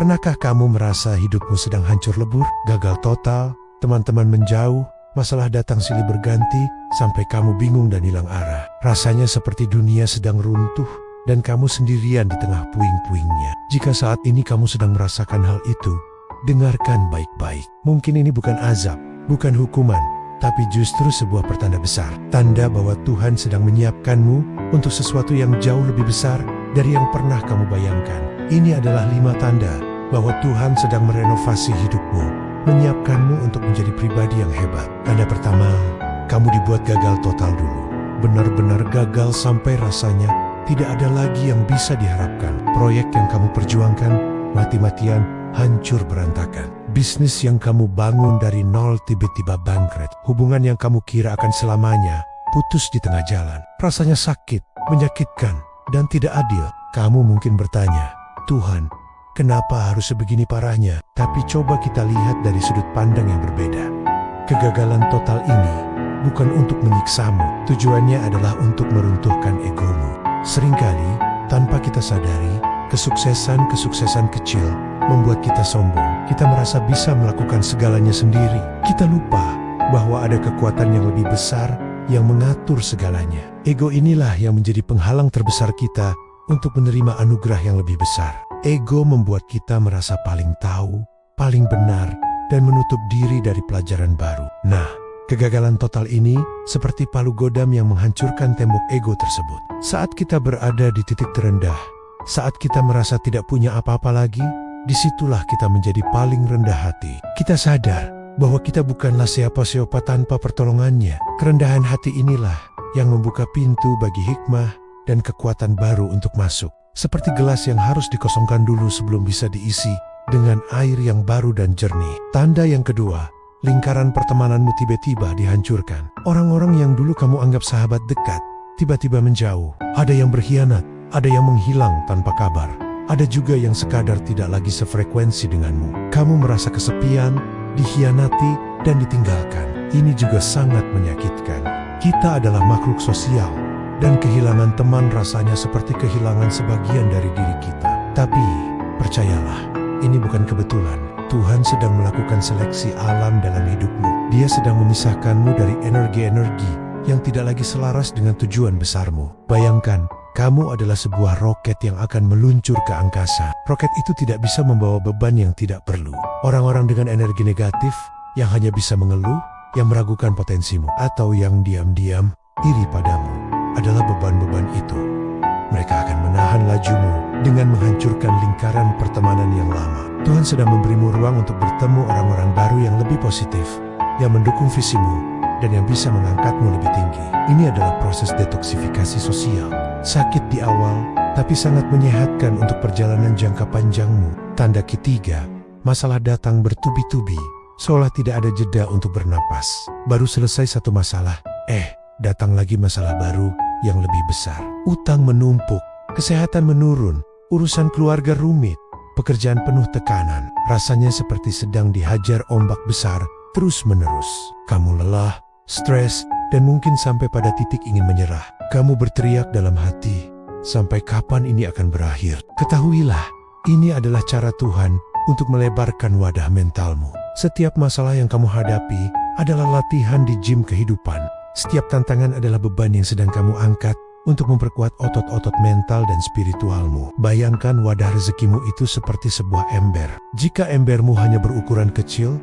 Pernahkah kamu merasa hidupmu sedang hancur lebur, gagal total, teman-teman menjauh, masalah datang silih berganti, sampai kamu bingung dan hilang arah? Rasanya seperti dunia sedang runtuh, dan kamu sendirian di tengah puing-puingnya. Jika saat ini kamu sedang merasakan hal itu, dengarkan baik-baik. Mungkin ini bukan azab, bukan hukuman, tapi justru sebuah pertanda besar. Tanda bahwa Tuhan sedang menyiapkanmu untuk sesuatu yang jauh lebih besar dari yang pernah kamu bayangkan. Ini adalah 5 tanda bahwa Tuhan sedang merenovasi hidupmu, menyiapkanmu untuk menjadi pribadi yang hebat. Tanda pertama, kamu dibuat gagal total dulu. Benar-benar gagal sampai rasanya tidak ada lagi yang bisa diharapkan. Proyek yang kamu perjuangkan mati-matian hancur berantakan. Bisnis yang kamu bangun dari nol tiba-tiba bangkrut. Hubungan yang kamu kira akan selamanya putus di tengah jalan. Rasanya sakit, menyakitkan, dan tidak adil. Kamu mungkin bertanya, Tuhan, kenapa harus sebegini parahnya? Tapi coba kita lihat dari sudut pandang yang berbeda. Kegagalan total ini bukan untuk menyiksamu. Tujuannya adalah untuk meruntuhkan egomu. Seringkali, tanpa kita sadari, kesuksesan kecil membuat kita sombong. Kita merasa bisa melakukan segalanya sendiri. Kita lupa bahwa ada kekuatan yang lebih besar yang mengatur segalanya. Ego inilah yang menjadi penghalang terbesar kita untuk menerima anugerah yang lebih besar. Ego membuat kita merasa paling tahu, paling benar, dan menutup diri dari pelajaran baru. Nah, kegagalan total ini seperti palu godam yang menghancurkan tembok ego tersebut. Saat kita berada di titik terendah, saat kita merasa tidak punya apa-apa lagi, disitulah kita menjadi paling rendah hati. Kita sadar bahwa kita bukanlah siapa-siapa tanpa pertolongannya. Kerendahan hati inilah yang membuka pintu bagi hikmah dan kekuatan baru untuk masuk. Seperti gelas yang harus dikosongkan dulu sebelum bisa diisi dengan air yang baru dan jernih. Tanda yang kedua, lingkaran pertemananmu tiba-tiba dihancurkan. Orang-orang yang dulu kamu anggap sahabat dekat, tiba-tiba menjauh. Ada yang berkhianat, ada yang menghilang tanpa kabar. Ada juga yang sekadar tidak lagi sefrekuensi denganmu. Kamu merasa kesepian, dikhianati, dan ditinggalkan. Ini juga sangat menyakitkan. Kita adalah makhluk sosial, dan kehilangan teman rasanya seperti kehilangan sebagian dari diri kita. Tapi, percayalah, ini bukan kebetulan. Tuhan sedang melakukan seleksi alam dalam hidupmu. Dia sedang memisahkanmu dari energi-energi yang tidak lagi selaras dengan tujuan besarmu. Bayangkan, kamu adalah sebuah roket yang akan meluncur ke angkasa. Roket itu tidak bisa membawa beban yang tidak perlu. Orang-orang dengan energi negatif yang hanya bisa mengeluh, yang meragukan potensimu, atau yang diam-diam iri padamu adalah beban-beban itu. Mereka akan menahan lajumu dengan menghancurkan lingkaran pertemanan yang lama. Tuhan sedang memberimu ruang untuk bertemu orang-orang baru yang lebih positif, yang mendukung visimu, dan yang bisa mengangkatmu lebih tinggi. Ini adalah proses detoksifikasi sosial. Sakit di awal, tapi sangat menyehatkan untuk perjalanan jangka panjangmu. Tanda ketiga, masalah datang bertubi-tubi, seolah tidak ada jeda untuk bernapas. Baru selesai satu masalah, datang lagi masalah baru yang lebih besar. Utang menumpuk, kesehatan menurun, urusan keluarga rumit, pekerjaan penuh tekanan. Rasanya seperti sedang dihajar ombak besar terus-menerus. Kamu lelah, stres, dan mungkin sampai pada titik ingin menyerah. Kamu berteriak dalam hati, sampai kapan ini akan berakhir? Ketahuilah, ini adalah cara Tuhan untuk melebarkan wadah mentalmu. Setiap masalah yang kamu hadapi adalah latihan di gym kehidupan. Setiap tantangan adalah beban yang sedang kamu angkat untuk memperkuat otot-otot mental dan spiritualmu. Bayangkan wadah rezekimu itu seperti sebuah ember. Jika embermu hanya berukuran kecil,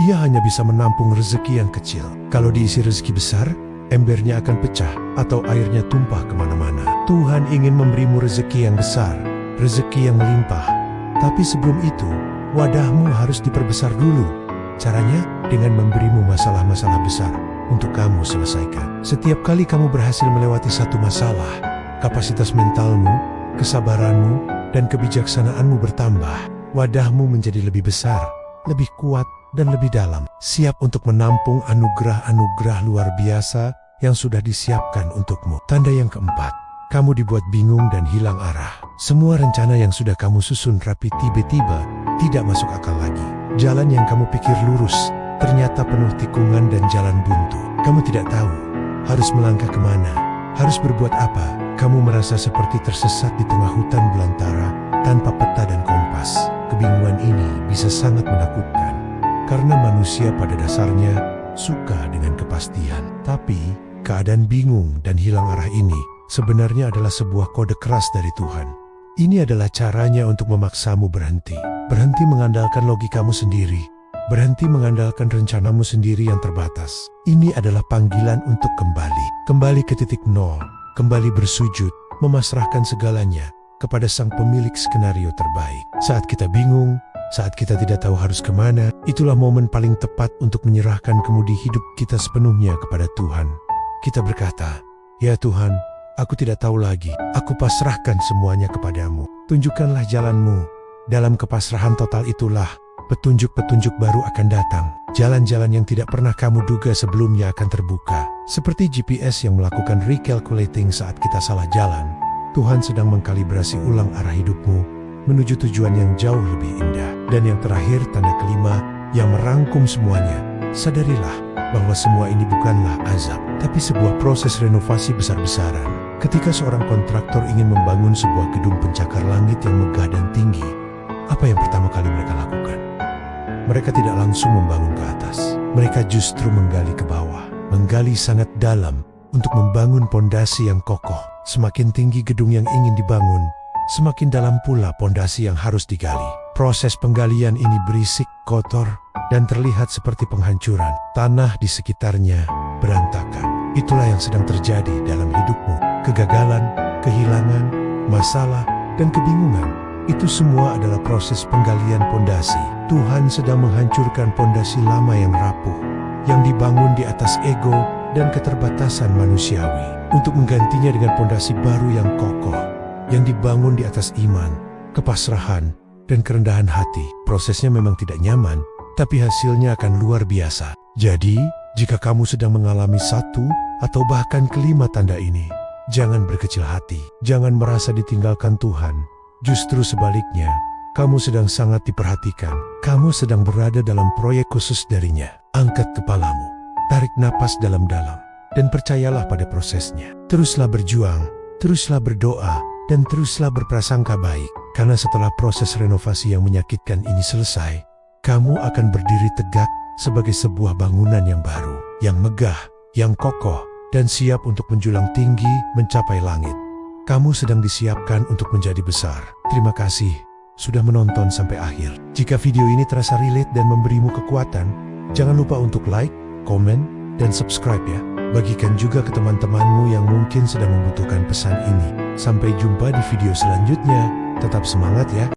ia hanya bisa menampung rezeki yang kecil. Kalau diisi rezeki besar, embernya akan pecah atau airnya tumpah kemana-mana. Tuhan ingin memberimu rezeki yang besar, rezeki yang melimpah. Tapi sebelum itu, wadahmu harus diperbesar dulu. Caranya dengan memberimu masalah-masalah besar untuk kamu selesaikan. Setiap kali kamu berhasil melewati satu masalah, kapasitas mentalmu, kesabaranmu, dan kebijaksanaanmu bertambah. Wadahmu menjadi lebih besar, lebih kuat, dan lebih dalam, siap untuk menampung anugerah-anugerah luar biasa yang sudah disiapkan untukmu. Tanda yang keempat, kamu dibuat bingung dan hilang arah. Semua rencana yang sudah kamu susun rapi tiba-tiba tidak masuk akal lagi. Jalan yang kamu pikir lurus ternyata penuh tikungan dan jalan buntu. Kamu tidak tahu harus melangkah kemana, harus berbuat apa. Kamu merasa seperti tersesat di tengah hutan belantara tanpa peta dan kompas. kebingungan ini bisa sangat menakutkan, karena manusia pada dasarnya suka dengan kepastian. Tapi, keadaan bingung dan hilang arah ini sebenarnya adalah sebuah kode keras dari Tuhan. Ini adalah caranya untuk memaksamu berhenti. Berhenti mengandalkan logikamu sendiri. Berhenti mengandalkan rencanamu sendiri yang terbatas. Ini adalah panggilan untuk kembali. Kembali ke titik nol. Kembali bersujud, memasrahkan segalanya kepada sang pemilik skenario terbaik. Saat kita bingung, saat kita tidak tahu harus kemana, itulah momen paling tepat untuk menyerahkan kemudi hidup kita sepenuhnya kepada Tuhan. Kita berkata, "Ya Tuhan, aku tidak tahu lagi. Aku pasrahkan semuanya kepadamu. Tunjukkanlah jalanmu." Dalam kepasrahan total itulah petunjuk-petunjuk baru akan datang. Jalan-jalan yang tidak pernah kamu duga sebelumnya akan terbuka. Seperti GPS yang melakukan recalculating saat kita salah jalan, Tuhan sedang mengkalibrasi ulang arah hidupmu menuju tujuan yang jauh lebih indah. Dan yang terakhir, tanda kelima yang merangkum semuanya. Sadarilah bahwa semua ini bukanlah azab, tapi sebuah proses renovasi besar-besaran. Ketika seorang kontraktor ingin membangun sebuah gedung pencakar langit yang megah dan tinggi, apa yang pertama kali mereka lakukan? Mereka tidak langsung membangun ke atas. Mereka justru menggali ke bawah, menggali sangat dalam untuk membangun pondasi yang kokoh. Semakin tinggi gedung yang ingin dibangun, semakin dalam pula pondasi yang harus digali. Proses penggalian ini berisik, kotor, dan terlihat seperti penghancuran. Tanah di sekitarnya berantakan. Itulah yang sedang terjadi dalam hidupmu. Kegagalan, kehilangan, masalah, dan kebingungan. Itu semua adalah proses penggalian pondasi. Tuhan sedang menghancurkan pondasi lama yang rapuh, yang dibangun di atas ego dan keterbatasan manusiawi, untuk menggantinya dengan pondasi baru yang kokoh, yang dibangun di atas iman, kepasrahan, dan kerendahan hati. Prosesnya memang tidak nyaman, tapi hasilnya akan luar biasa. Jadi, jika kamu sedang mengalami satu atau bahkan kelima tanda ini, jangan berkecil hati, jangan merasa ditinggalkan Tuhan. Justru sebaliknya, kamu sedang sangat diperhatikan. Kamu sedang berada dalam proyek khusus darinya. Angkat kepalamu, tarik napas dalam-dalam, dan percayalah pada prosesnya. Teruslah berjuang, teruslah berdoa, dan teruslah berprasangka baik. Karena setelah proses renovasi yang menyakitkan ini selesai, kamu akan berdiri tegak sebagai sebuah bangunan yang baru, yang megah, yang kokoh, dan siap untuk menjulang tinggi mencapai langit. Kamu sedang disiapkan untuk menjadi besar. Terima kasih sudah menonton sampai akhir. Jika video ini terasa relate dan memberimu kekuatan, jangan lupa untuk like, komen, dan subscribe ya. Bagikan juga ke teman-temanmu yang mungkin sedang membutuhkan pesan ini. Sampai jumpa di video selanjutnya. Tetap semangat ya.